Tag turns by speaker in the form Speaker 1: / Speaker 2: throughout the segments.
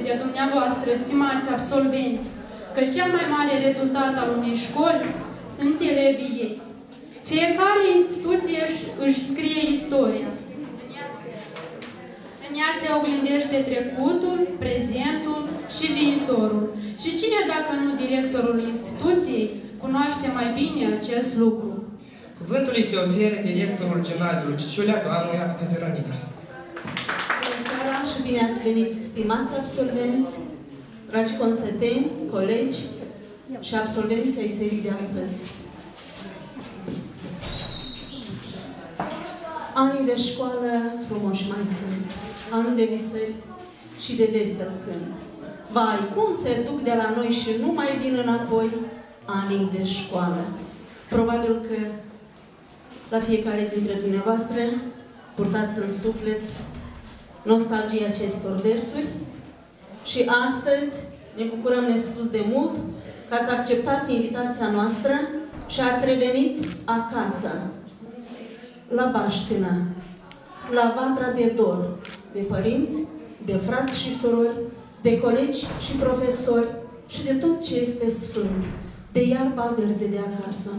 Speaker 1: de dumneavoastră, stimați absolvenți, că cel mai mare rezultat al unei școli sunt elevii ei. Fiecare instituție își scrie istoria. În ea se oglindește trecutul, prezentul și viitorul. Și cine, dacă nu directorul instituției, cunoaște mai bine acest lucru?
Speaker 2: Cuvântul îi se oferă directorul gimnaziului Ciciulea, doamna Iațcă Veronica.
Speaker 3: Bună seara și bine ați venit, stimați absolvenți, dragi consăteni, colegi și absolvenți ai serii de astăzi. Anii de școală frumoși mai sunt, ani de visări și de vesel cânt. Vai, cum se duc de la noi și nu mai vin înapoi anii de școală. Probabil că la fiecare dintre dumneavoastră purtați în suflet nostalgia acestor versuri și astăzi ne bucurăm nespus de mult că ați acceptat invitația noastră și ați revenit acasă, la baștină, la vatra de dor, de părinți, de frați și surori, de colegi și profesori și de tot ce este sfânt, de iarba verde de acasă.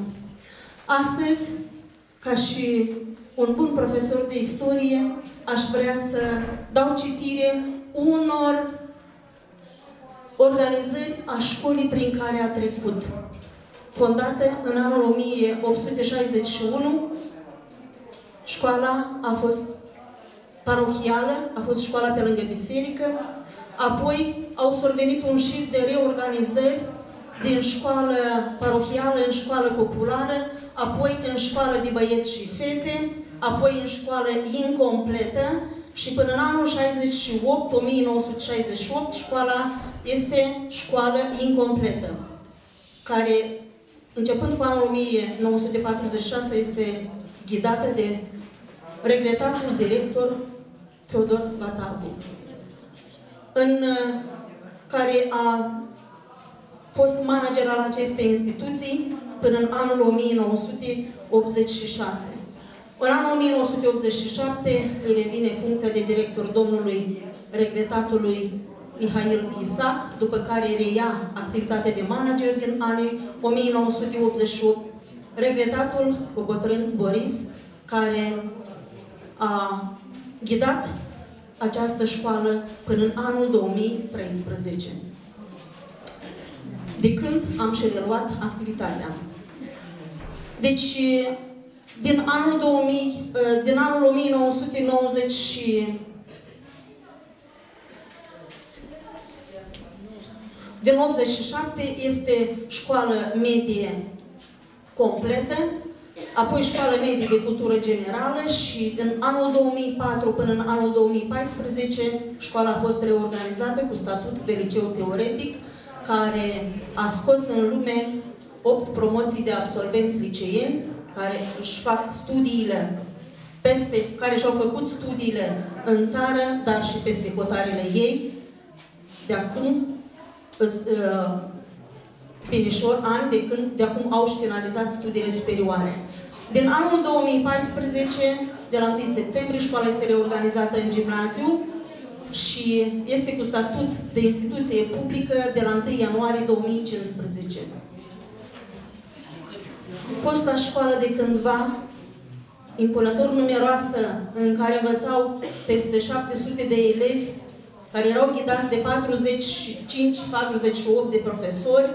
Speaker 3: Astăzi, ca și un bun profesor de istorie, aș vrea să dau citire unor organizări a școlii prin care a trecut. Fondată în anul 1861, școala a fost parohială, a fost școala pe lângă biserică, apoi au survenit un șir de reorganizări din școală parohială în școală populară, apoi în școală de băieți și fete, apoi în școală incompletă și până în anul 1968, școala este școală incompletă, care, începând cu anul 1946, este ghidată de regretatul director Feodor Batavu, în care a fost manager al acestei instituții până în anul 1986. În anul 1987 îi revine funcția de director domnului regretatului Mihail Isac, după care reia activitatea de manager din anii 1988, regretatul cu bătrân Boris, care a ghidat această școală până în anul 2013. De când am și reluat activitatea. Deci, din anul 1990 din 87 este școală medie completă, apoi școală medie de cultură generală și din anul 2004 până în anul 2014 școala a fost reorganizată cu statut de liceu teoretic, care a scos în lume 8 promoții de absolvenți liceieni care își fac studiile care și-au făcut studiile în țară, dar și peste hotarele ei. De acum, binișor ani de acum au și finalizat studiile superioare. Din anul 2014, de la 1 septembrie, școala este reorganizată în gimnaziu și este cu statut de instituție publică de la 1 ianuarie 2015. Fosta școală de cândva, impunător numeroasă, în care învățau peste 700 de elevi, care erau ghidați de 45-48 de profesori,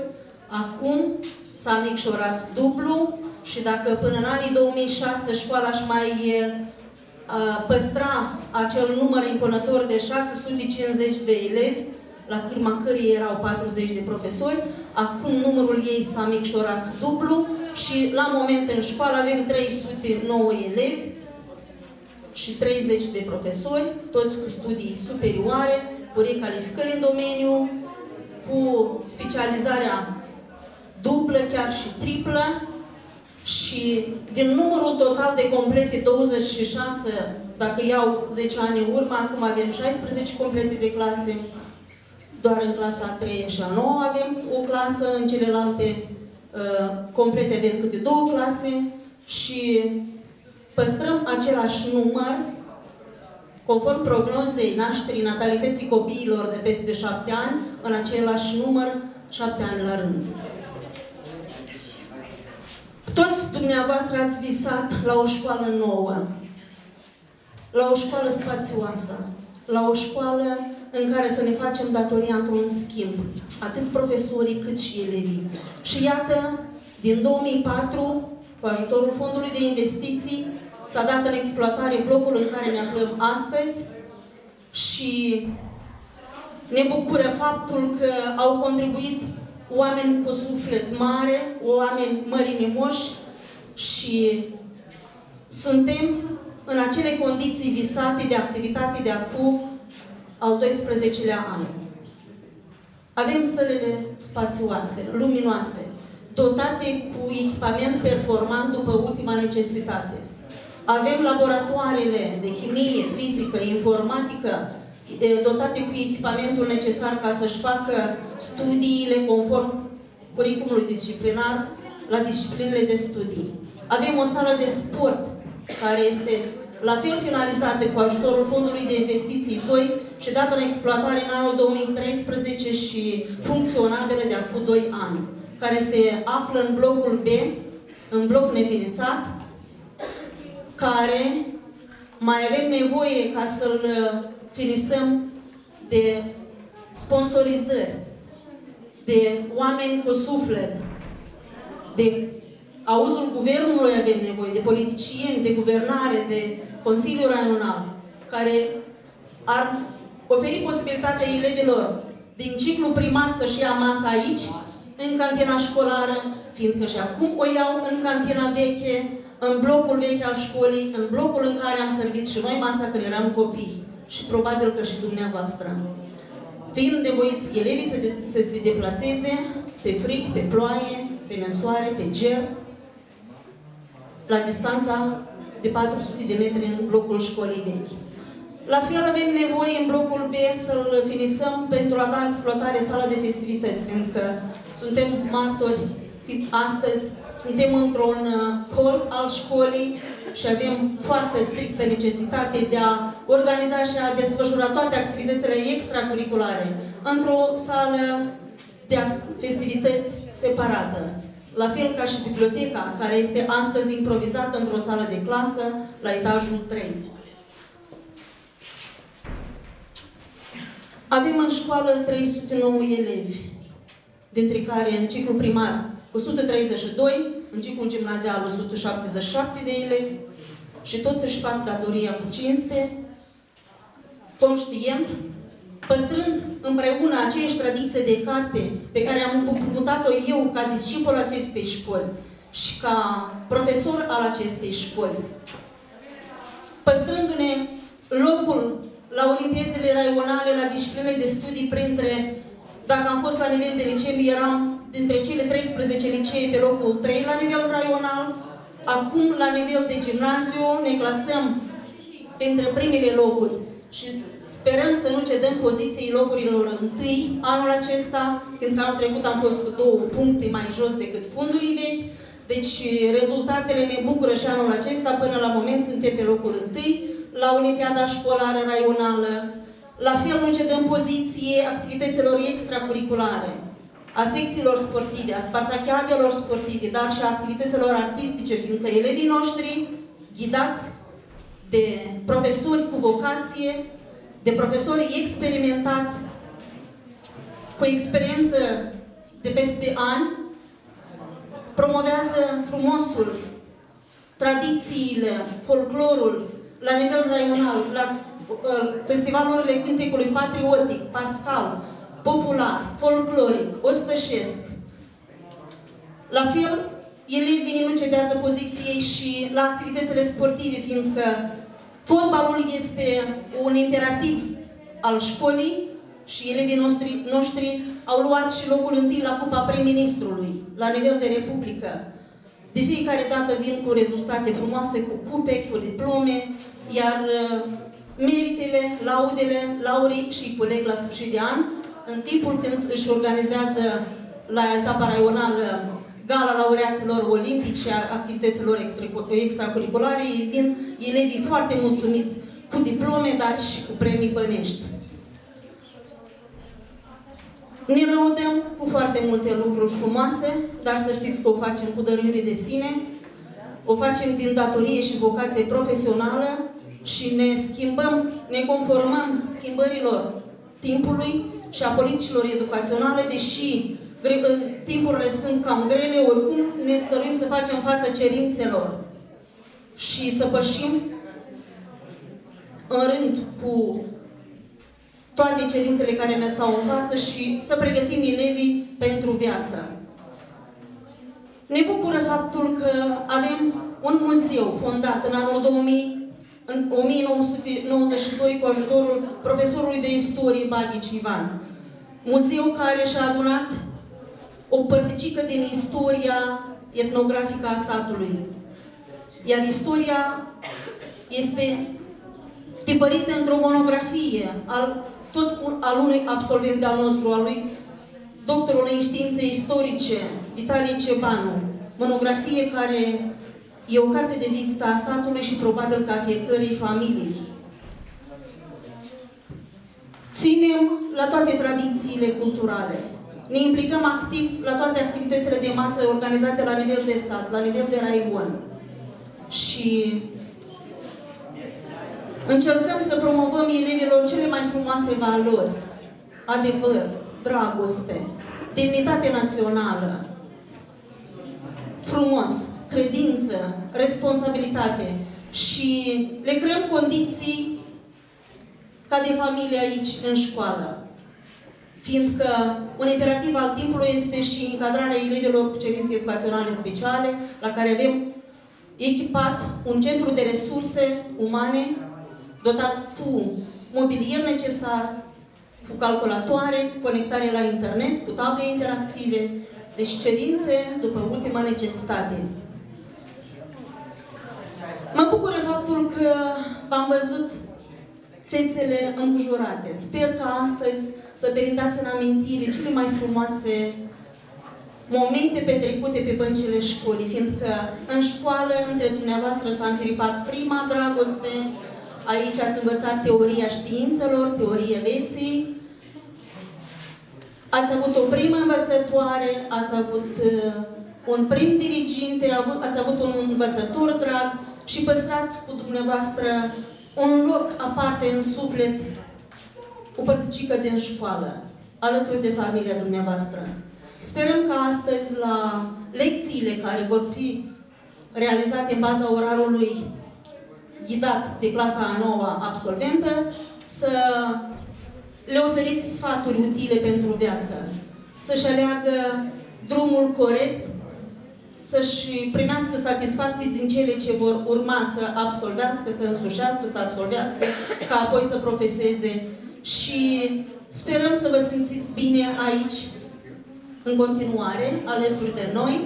Speaker 3: acum s-a micșorat dublu și dacă până în anii 2006 școala își mai păstra acel număr impunător de 650 de elevi, la cârma cării erau 40 de profesori, acum numărul ei s-a micșorat dublu și la moment în școală avem 309 elevi și 30 de profesori, toți cu studii superioare, cu recalificări în domeniu, cu specializarea dublă, chiar și triplă, și din numărul total de complete 26, dacă iau 10 ani în urmă, acum avem 16 complete de clase, doar în clasa a 3 și a 9 avem o clasă, în celelalte complete avem câte 2 clase și păstrăm același număr conform prognozei nașterii natalității copiilor de peste 7 ani, în același număr, 7 ani la rând. Toți dumneavoastră ați visat la o școală nouă, la o școală spațioasă, la o școală în care să ne facem datoria într-un schimb, atât profesorii cât și elevii. Și iată, din 2004, cu ajutorul Fondului de Investiții, s-a dat în exploatare blocul în care ne aflăm astăzi și ne bucură faptul că au contribuit oameni cu suflet mare, oameni mărinimoși și suntem în acele condiții visate de activitate de acum al 12-lea an. Avem sălile spațioase, luminoase, dotate cu echipament performant după ultima necesitate. Avem laboratoarele de chimie, fizică, informatică, dotate cu echipamentul necesar ca să-și facă studiile conform curriculumului disciplinar la disciplinele de studii. Avem o sală de sport care este la fel finalizată cu ajutorul Fondului de Investiții 2 și dată în exploatare în anul 2013 și funcționabilă de acum 2 ani, care se află în blocul B, în bloc nefinisat, care mai avem nevoie ca să-l finisăm de sponsorizări, de oameni cu suflet, de auzul guvernului avem nevoie, de politicieni, de guvernare, de Consiliul Raional, care ar oferi posibilitatea elevilor din ciclu primar să-și ia masa aici, în cantina școlară, fiindcă și acum o iau în cantina veche, în blocul vechi al școlii, în blocul în care am servit și noi masa când eram copii. Și probabil că și dumneavoastră. Fiind nevoiți elevii să se deplaseze pe frig, pe ploaie, pe năsoare, pe ger, la distanța de 400 de metri în blocul școlii vechi. La fel avem nevoie în blocul B să-l finisăm pentru a da în exploatare sala de festivități, pentru că suntem martori. Astăzi suntem într-un hol al școlii și avem foarte strictă necesitate de a organiza și a desfășura toate activitățile extracurriculare într-o sală de festivități separată. La fel ca și biblioteca, care este astăzi improvizată într-o sală de clasă la etajul 3. Avem în școală 309 elevi, dintre care în ciclu primar 132, în ciclul gimnazial 177 de elevi și toți își fac datoria cu cinste, conștient, păstrând împreună aceeași tradiție de carte pe care am împutat-o eu ca discipol acestei școli și ca profesor al acestei școli. Păstrându-ne locul la olimpiadele raionale, la disciplinele de studii printre, dacă am fost la nivel de liceu, eram dintre cele 13 licee pe locul 3 la nivel raional. Acum, la nivel de gimnaziu, ne clasăm printre primele locuri și sperăm să nu cedăm poziției locurilor întâi anul acesta, când anul trecut am fost cu 2 puncte mai jos decât fundurii vechi. Deci rezultatele ne bucură și anul acesta, până la moment suntem pe locul întâi la Olimpiada Școlară Raională. La fel nu cedăm poziție activităților extracurriculare, a secțiilor sportive, a spartachiadelor sportive, dar și a activităților artistice, fiindcă elevii noștri, ghidați de profesori cu vocație, de profesori experimentați, cu experiență de peste ani, promovează frumosul, tradițiile, folclorul la nivel raional, la festivalurile cântecului patriotic, pascal, popular, folcloric, ostășesc. La fel, elevii nu cedează poziției și la activitățile sportive, fiindcă fotbalul este un imperativ al școlii și elevii noștri au luat și locul întâi la Cupa Prim-Ministrului, la nivel de Republică. De fiecare dată vin cu rezultate frumoase, cu cupe, cu diplome, iar meritele, laurii și coleg la sfârșit de an, în timpul când își organizează la etapa raională gala laureaților olimpici și a activităților extracurriculare, vin elevii foarte mulțumiți cu diplome, dar și cu premii bănești. Ne lăudăm cu foarte multe lucruri frumoase, dar să știți că o facem cu dăruire de sine, o facem din datorie și vocație profesională și ne schimbăm, ne conformăm schimbărilor timpului și a politicilor educaționale, deși timpurile sunt cam grele, oricum ne stăruim să facem față cerințelor și să pășim în rând cu toate cerințele care ne stau în față și să pregătim elevii pentru viață. Ne bucură faptul că avem un muzeu fondat în anul 1992 cu ajutorul profesorului de istorie Baghici Ivan. Muzeu care și-a adunat o părticică din istoria etnografică a satului. Iar istoria este tipărită într-o monografie al unui absolvent al nostru, al lui doctorul în științe istorice, Vitalie Cebanu. Monografie care e o carte de vizită a satului și probabil ca fiecărei familii. Ținem la toate tradițiile culturale. Ne implicăm activ la toate activitățile de masă organizate la nivel de sat, la nivel de raion. Și încercăm să promovăm elevilor cele mai frumoase valori. Adevăr, dragoste, demnitate națională, frumos, credință, responsabilitate și le creăm condiții ca de familie aici, în școală. Fiindcă un imperativ al timpului este și încadrarea elevilor cu cerințe educaționale speciale, la care avem echipat un centru de resurse umane, dotat cu mobilier necesar, cu calculatoare, conectare la internet, cu table interactive, deci cerințe după ultima necesitate. Mă bucură faptul că v-am văzut fețele îmbujurate. Sper că astăzi să perindați în amintire cele mai frumoase momente petrecute pe băncile școlii, fiindcă în școală, între dumneavoastră, s-a înfiripat prima dragoste. Aici ați învățat teoria științelor, teoria vieții. Ați avut o primă învățătoare, ați avut un prim diriginte, ați avut un învățător drag și păstrați cu dumneavoastră un loc aparte în suflet, o părticică din școală, alături de familia dumneavoastră. Sperăm că astăzi, la lecțiile care vor fi realizate în baza orarului ghidat de clasa a 9-a absolventă, să le oferiți sfaturi utile pentru viață, să-și aleagă drumul corect, să-și primească satisfacții din cele ce vor urma să absolvească, să însușească, să absolvească, ca apoi să profeseze. Și sperăm să vă simțiți bine aici, în continuare, alături de noi,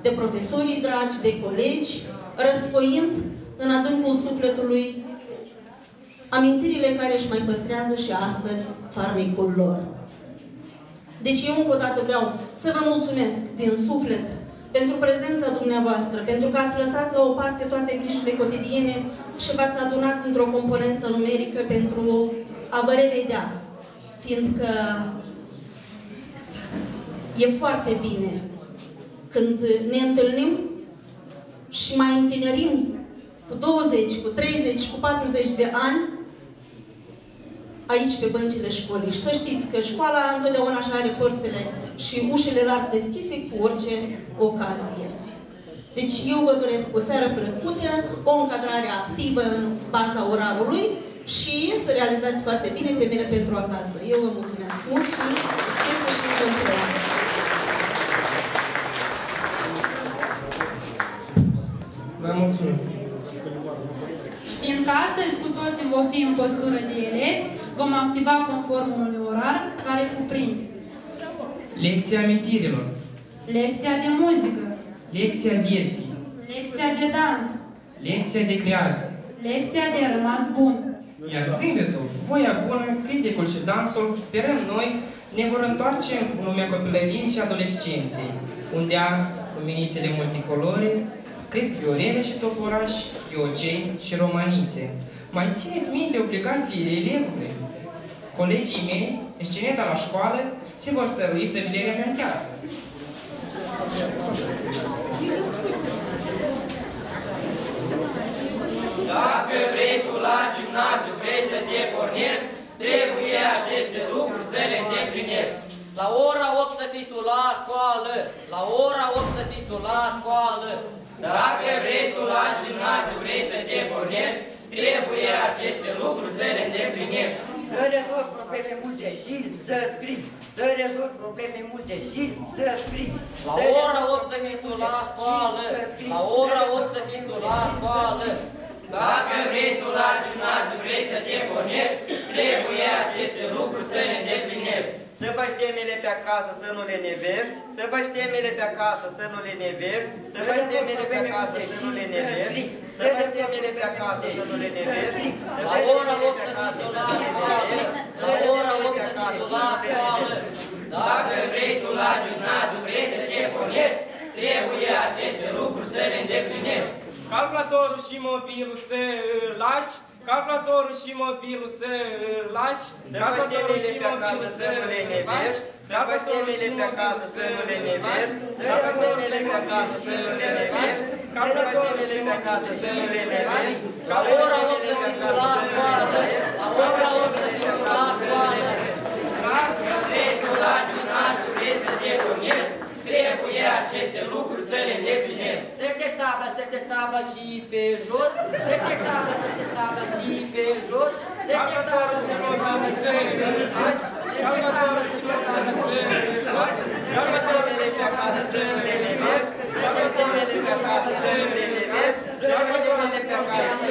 Speaker 3: de profesorii dragi, de colegi, răsfoind în adâncul sufletului amintirile care își mai păstrează și astăzi farmecul lor. Deci eu încă o dată vreau să vă mulțumesc din suflet pentru prezența dumneavoastră, pentru că ați lăsat la o parte toate grijile cotidiene și v-ați adunat într-o componență numerică pentru a vă revedea. Fiindcă e foarte bine când ne întâlnim și mai întinerim cu 20, cu 30, cu 40 de ani aici pe băncile școlii. Și să știți că școala întotdeauna așa are părțile și ușile larg deschise cu orice ocazie. Deci eu vă doresc o seară plăcută, o încadrare activă în baza orarului și să realizați foarte bine temele pentru acasă. Eu vă mulțumesc mult și succes și în continuare.
Speaker 2: Vă mulțumim.
Speaker 1: Fiindcă astăzi cu toții vom fi în postură de elevi, vom activa conform unui orar care cuprinde
Speaker 2: Lecția amintirilor.
Speaker 1: lecția de muzică,
Speaker 2: Lecția vieții.
Speaker 1: lecția de dans,
Speaker 2: Lecția de creație.
Speaker 1: lecția de rămas bun.
Speaker 2: Iar zâmbetul, voia bună, cântecul și dansul, sperăm noi, ne vor întoarce în lumea copilăriei și adolescenței, unde ard luminițele multicolore, cresc viorele și toporași, iocei și romanițe. Mai țineți minte obligațiile elevului? Colegii mei, sceneta la școală, se vor stărui să vi le reamintească.
Speaker 4: Dacă vrei tu la gimnaziu, vrei să te pornești, trebuie aceste lucruri să le îndeplinești.
Speaker 5: La ora 8 să fii tu la școală, la ora 8 să fii tu la școală.
Speaker 4: Dacă vrei tu la gimnaziu, vrei să te pornești, trebuie aceste lucruri să le îndeplinești.
Speaker 6: Să rezolvi probleme multe și să scrii. Să rezolvi probleme multe și să scrii.
Speaker 5: La ora 8 să fii tu la școală, la ora 8 să fii tu la școală.
Speaker 4: Dacă vrei tu la gimnaziu, vrei să te pornești, trebuie aceste lucruri să le îndeplinești.
Speaker 7: Să faci temele pe acasă, să nu le nevești. Să faci temele pe acasă, să nu le nevești. Să faci temele pe acasă, să nu le nevești. Să faci temele pe acasă, să nu le nevești.
Speaker 5: La ora 8 să fii tu la școală, la ora 8 să fii tu la școală.
Speaker 4: Dacă vrei tu la gimnaziu, vrei să te pornești, trebuie aceste lucruri să le îndeplinești.
Speaker 2: Calculatorul și mobilul să îl lași. Calculatorul și mobilul să îl lași.
Speaker 7: Să faci temele pe acasă, să nu le nevești. Să faci temele pe acasă, să nu le nevești. Să faci temele pe acasă, să nu le nevești. Să faci temele pe acasă, să nu le nevești.
Speaker 5: La ora 8 să fii tu la școală, la ora 8 să fii tu la școală.
Speaker 4: Dacă vrei tu la gimnaziu, vrei să te pornești, trebuie aceste lucruri să le îndeplinești.
Speaker 5: Să ștergi tabla și pe jos, să ștergi tabla și pe jos, să ștergi tabla și pe tabla și pe jos, să ștergi tabla și pe tabla și pe jos,
Speaker 7: să faci temele pe acasă, să nu le nevești. Să faci temele pe acasă, să nu le nevești. Să faci temele pe acasă, să